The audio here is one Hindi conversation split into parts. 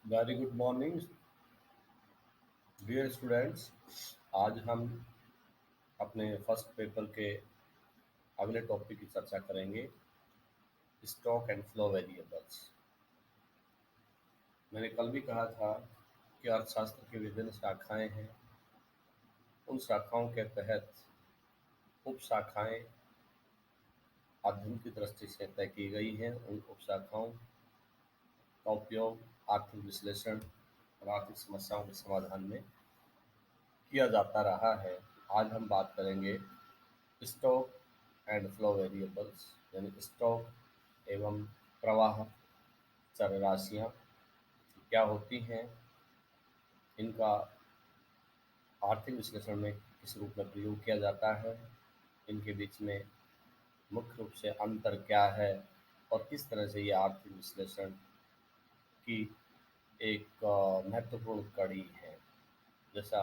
Very good morning dear students. आज हम अपने फर्स्ट पेपर के अगले टॉपिक की चर्चा करेंगे, स्टॉक एंड फ्लो वेरिएबल्स। मैंने कल भी कहा था कि अर्थशास्त्र की विभिन्न शाखाएं हैं। उन शाखाओं के तहत उप शाखाएं अध्ययन की दृष्टि से तय की गई हैं। उन उप शाखाओं का उपयोग आर्थिक विश्लेषण और आर्थिक समस्याओं के समाधान में किया जाता रहा है। आज हम बात करेंगे स्टॉक एंड फ्लो वेरिएबल्स, यानी स्टॉक एवं प्रवाह चर राशियाँ क्या होती हैं, इनका आर्थिक विश्लेषण में किस रूप में प्रयोग किया जाता है, इनके बीच में मुख्य रूप से अंतर क्या है और किस तरह से ये आर्थिक विश्लेषण की एक महत्वपूर्ण कड़ी है। जैसा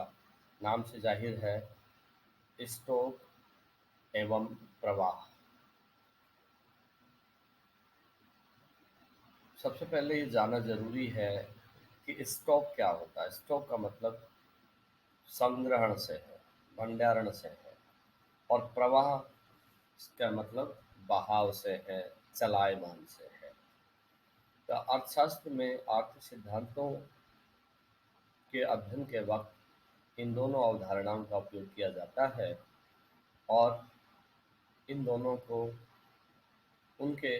नाम से जाहिर है, स्टॉक एवं प्रवाह। सबसे पहले ये जानना जरूरी है कि स्टॉक क्या होता है। स्टॉक का मतलब संग्रहण से है, भंडारण से है, और प्रवाह का मतलब बहाव से है, चलायमान से है। तो अर्थशास्त्र में आर्थिक सिद्धांतों के अध्ययन के वक्त इन दोनों अवधारणाओं का उपयोग किया जाता है और इन दोनों को उनके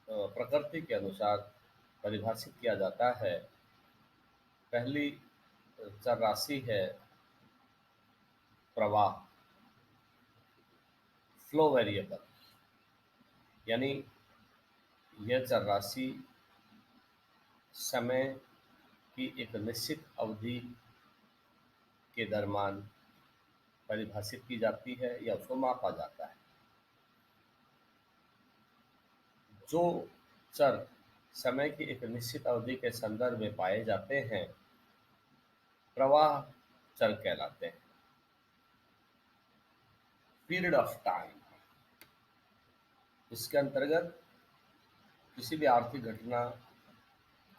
प्रकृति के अनुसार परिभाषित किया जाता है। पहली चर राशि है प्रवाह, फ्लो वेरिएबल, यानी यह चर राशि समय की एक निश्चित अवधि के दरमियान परिभाषित की जाती है या उसको मापा जाता है। जो चर समय की एक निश्चित अवधि के संदर्भ में पाए जाते हैं, प्रवाह चर कहलाते हैं। पीरियड ऑफ टाइम, इसके अंतर्गत किसी भी आर्थिक घटना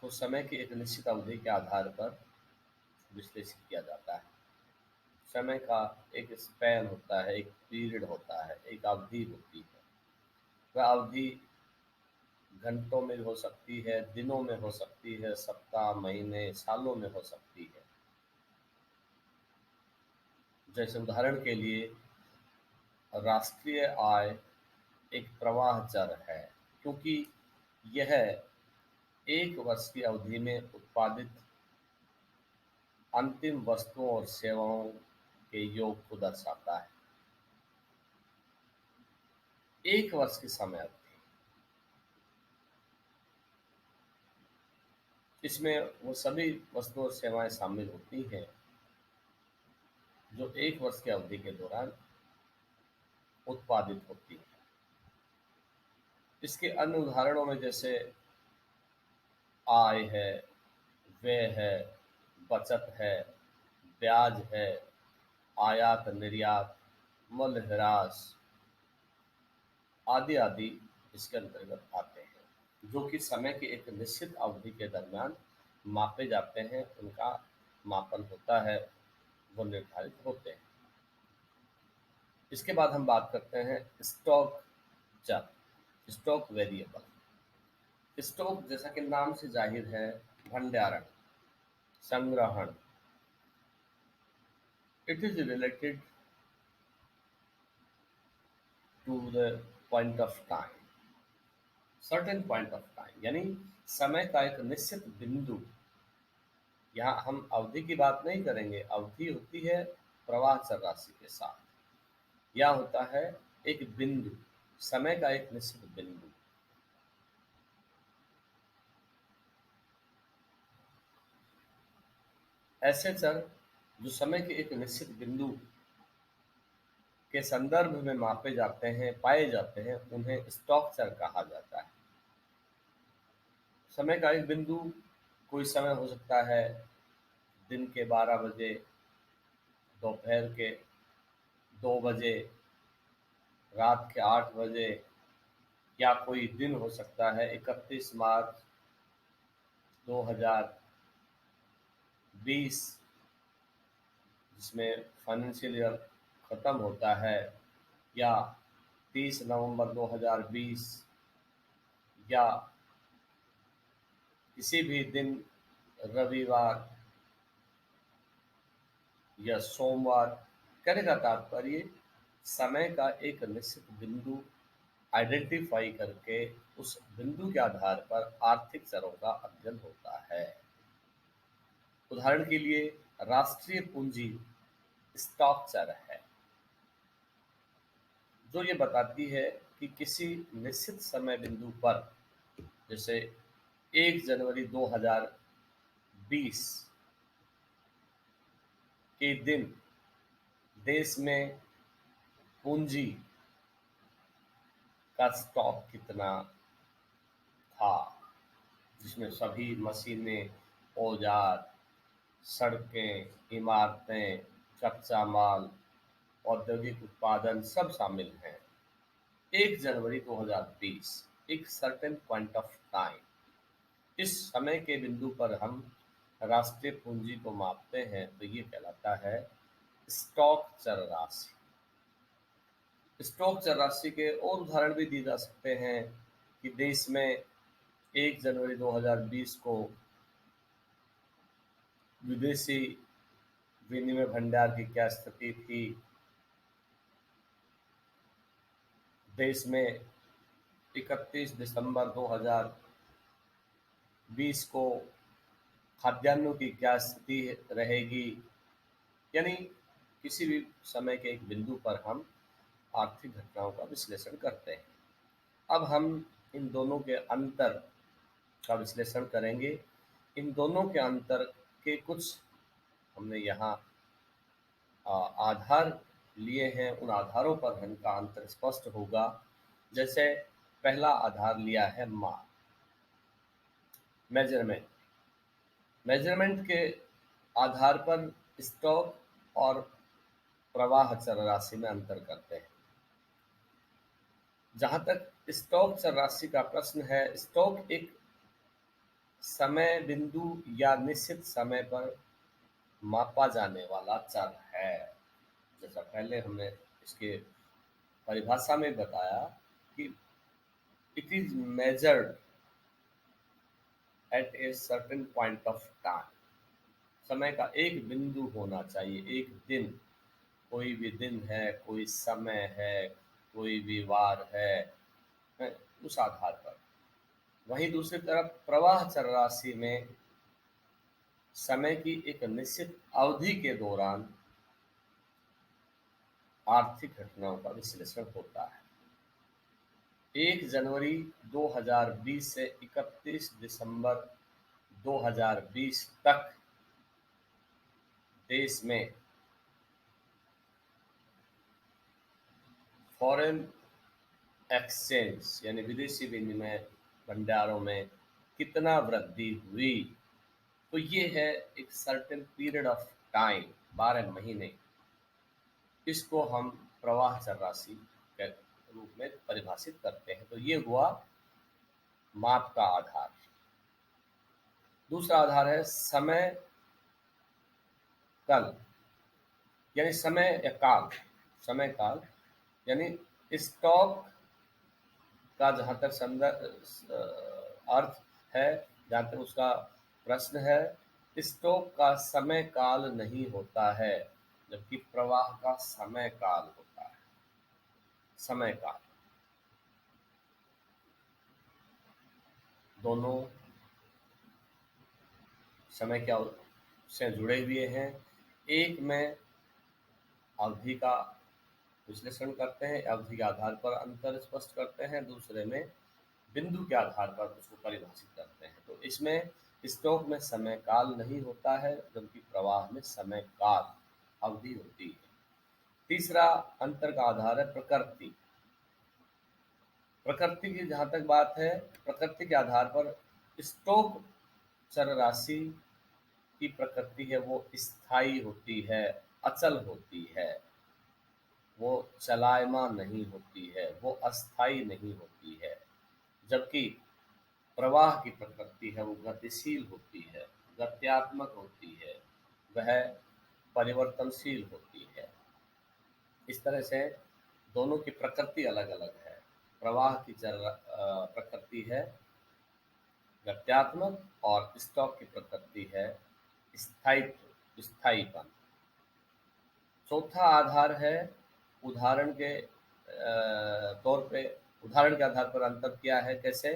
को समय की एक निश्चित अवधि के आधार पर विश्लेषित किया जाता है। समय का एक स्पैन होता है, एक पीरियड होता है, एक अवधि होती है। वह अवधि घंटों में हो सकती है, दिनों में हो सकती है, सप्ताह, महीने, सालों में हो सकती है। जैसे उदाहरण के लिए राष्ट्रीय आय एक प्रवाह चर है, क्योंकि यह एक वर्ष की अवधि में उत्पादित अंतिम वस्तुओं और सेवाओं के योग को दर्शाता है। एक वर्ष की समय अवधि, इसमें वो सभी वस्तुएं और सेवाएं शामिल होती हैं जो एक वर्ष की अवधि के दौरान उत्पादित होती हैं। इसके अन्य उदाहरणों में जैसे आय है, व्यय है, बचत है, ब्याज है, आयात निर्यात, मूल्यह्रास आदि आदि इसके अंतर्गत आते हैं, जो कि समय की एक निश्चित अवधि के दरमियान मापे जाते हैं, उनका मापन होता है, वो निर्धारित होते हैं। इसके बाद हम बात करते हैं स्टॉक चर, स्टॉक वेरिएबल। स्टॉक जैसा कि नाम से जाहिर है, भंडारण, संग्रहण। It is related to the point of time, certain point of time, यानी समय का एक निश्चित बिंदु। यहाँ हम अवधि की बात नहीं करेंगे, अवधि होती है प्रवाह चर राशि के साथ। यह होता है एक बिंदु, समय का एक निश्चित बिंदु। ऐसे चर जो समय के एक निश्चित बिंदु के संदर्भ में मापे जाते हैं, पाए जाते हैं, उन्हें स्टॉक चर कहा जाता है। समय का एक बिंदु कोई समय हो सकता है दिन के 12 बजे, दोपहर के 2 बजे, रात के 8 बजे, या कोई दिन हो सकता है 31 मार्च 2020 जिसमें फाइनेंशियल ईयर ख़त्म होता है, या 30 नवंबर 2020, या किसी भी दिन रविवार या सोमवार, कहने का तात्पर्य समय का एक निश्चित बिंदु आइडेंटिफाई करके उस बिंदु के आधार पर आर्थिक चरों का अध्ययन होता है। उदाहरण के लिए राष्ट्रीय पूंजी स्टॉक चर है, जो ये बताती है कि किसी निश्चित समय बिंदु पर, जैसे 1 जनवरी 2020 के दिन देश में पूंजी का स्टॉक कितना था, जिसमें सभी मशीनें, औजार, सड़कें, इमारतें, कच्चा माल, औद्योगिक उत्पादन सब शामिल हैं। 1 जनवरी 2020 एक सर्टेन पॉइंट ऑफ टाइम, इस समय के बिंदु पर हम राष्ट्रीय पूंजी को मापते हैं, तो ये कहलाता है स्टॉक चर राशि। स्टॉक चर राशि के और उदाहरण भी दिए जा सकते हैं कि देश में 1 जनवरी 2020 को विदेशी विनिमय भंडार की क्या स्थिति थी, देश में 31 दिसंबर 2020 को खाद्यान्नों की क्या स्थिति रहेगी। यानी किसी भी समय के एक बिंदु पर हम आर्थिक घटनाओं का विश्लेषण करते हैं। अब हम इन दोनों के अंतर का विश्लेषण करेंगे। इन दोनों के अंतर के कुछ हमने यहाँ आधार लिए हैं, उन आधारों पर इनका अंतर स्पष्ट होगा। जैसे पहला आधार लिया है माप, मेजरमेंट। मेजरमेंट के आधार पर स्टॉक और प्रवाह चर राशि में अंतर करते हैं। जहाँ तक स्टॉक चर राशि का प्रश्न है, स्टॉक एक समय बिंदु या निश्चित समय पर मापा जाने वाला चर है। जैसा पहले हमने इसके परिभाषा में बताया कि it is measured eight a certain point of time. समय का एक बिंदु होना चाहिए, एक दिन, कोई भी दिन है, कोई समय है, कोई भी वार है, उस आधार पर। वहीं दूसरी तरफ प्रवाह चर राशि में समय की एक निश्चित अवधि के दौरान आर्थिक घटनाओं का विश्लेषण होता है। 1 जनवरी 2020 से 31 दिसंबर 2020 तक देश में फॉरेन एक्सचेंज यानी विदेशी विनिमय भंडारों में कितना वृद्धि हुई, तो ये है एक सर्टेन पीरियड ऑफ टाइम, 12 महीने। इसको हम प्रवाह चर राशि के रूप में परिभाषित करते हैं। तो ये हुआ माप का आधार। दूसरा आधार है समय कल, यानी समय या काल। समय काल यानी स्टॉक का जहाँ तक अर्थ है, जहाँ तक उसका प्रश्न है, स्टॉक का समय काल नहीं होता है, जबकि प्रवाह का समय काल होता है। समय काल दोनों समय क्या से जुड़े हुए हैं। एक में अवधि का विश्लेषण करते हैं, अवधि के आधार पर अंतर स्पष्ट करते हैं, दूसरे में बिंदु के आधार पर उसको परिभाषित करते हैं। तो इसमें स्टॉक में समय काल नहीं होता है, जबकि प्रवाह में समय काल अवधि होती है। तीसरा अंतर का आधार है प्रकृति। प्रकृति की जहाँ तक बात है, प्रकृति के आधार पर स्टॉक चर राशि की प्रकृति है वो स्थायी होती है, अचल होती है, वो चलायमान नहीं होती है, वो अस्थाई नहीं होती है। जबकि प्रवाह की प्रकृति है वो गतिशील होती है, गत्यात्मक होती है, वह परिवर्तनशील होती है। इस तरह से दोनों की प्रकृति अलग अलग है। प्रवाह की प्रकृति है गत्यात्मक और स्टॉक की प्रकृति है स्थायित्व, स्थायीपन। चौथा आधार है उदाहरण के तौर पे, उदाहरण के आधार पर अंतर क्या है, कैसे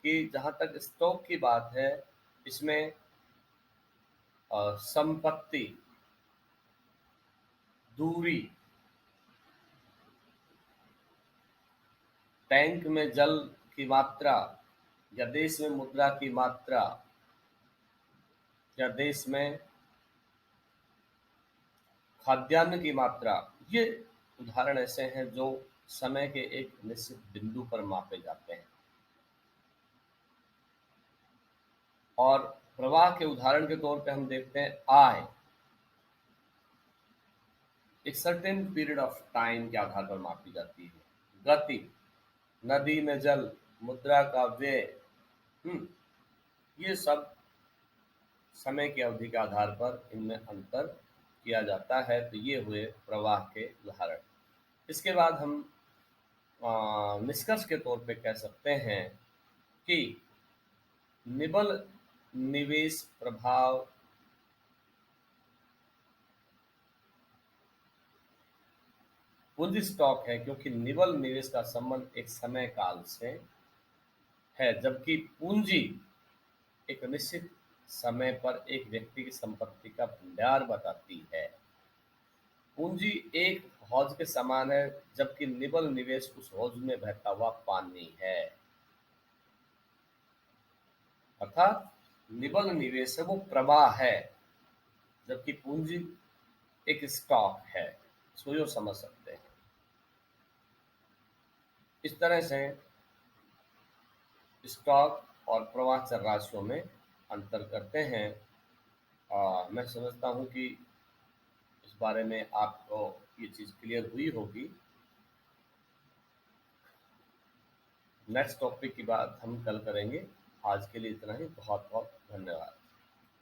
कि जहाँ तक स्टॉक की बात है, इसमें संपत्ति, दूरी, टैंक में जल की मात्रा या देश में मुद्रा की मात्रा या देश में खाद्यान्न की मात्रा, ये उदाहरण ऐसे हैं जो समय के एक निश्चित बिंदु पर मापे जाते हैं। और प्रवाह के उदाहरण के तौर पे हम देखते हैं आय, एक सर्टेन पीरियड ऑफ टाइम के आधार पर मापी जाती है। गति, नदी में जल, मुद्रा का व्यय, ये सब समय की अवधि के आधार पर इनमें अंतर किया जाता है। तो ये हुए प्रवाह के उदाहरण। इसके बाद हम निष्कर्ष के तौर पे कह सकते हैं कि निबल निवेश प्रभाव पूंजी स्टॉक है, क्योंकि निबल निवेश का संबंध एक समय काल से है, जबकि पूंजी एक निश्चित समय पर एक व्यक्ति की संपत्ति का भंडार बताती है। पूंजी एक हौज के समान है, जबकि निबल निवेश उस हौज में बहता हुआ पानी है। अर्थात निबल निवेश है वो प्रवाह है, जबकि पूंजी एक स्टॉक है। इसको यो समझ सकते हैं। इस तरह से स्टॉक और प्रवाह चर राशियों में अंतर करते हैं। मैं समझता हूँ कि इस बारे में आपको ये चीज़ क्लियर हुई होगी। नेक्स्ट टॉपिक की बात हम कल करेंगे। आज के लिए इतना ही। बहुत बहुत धन्यवाद।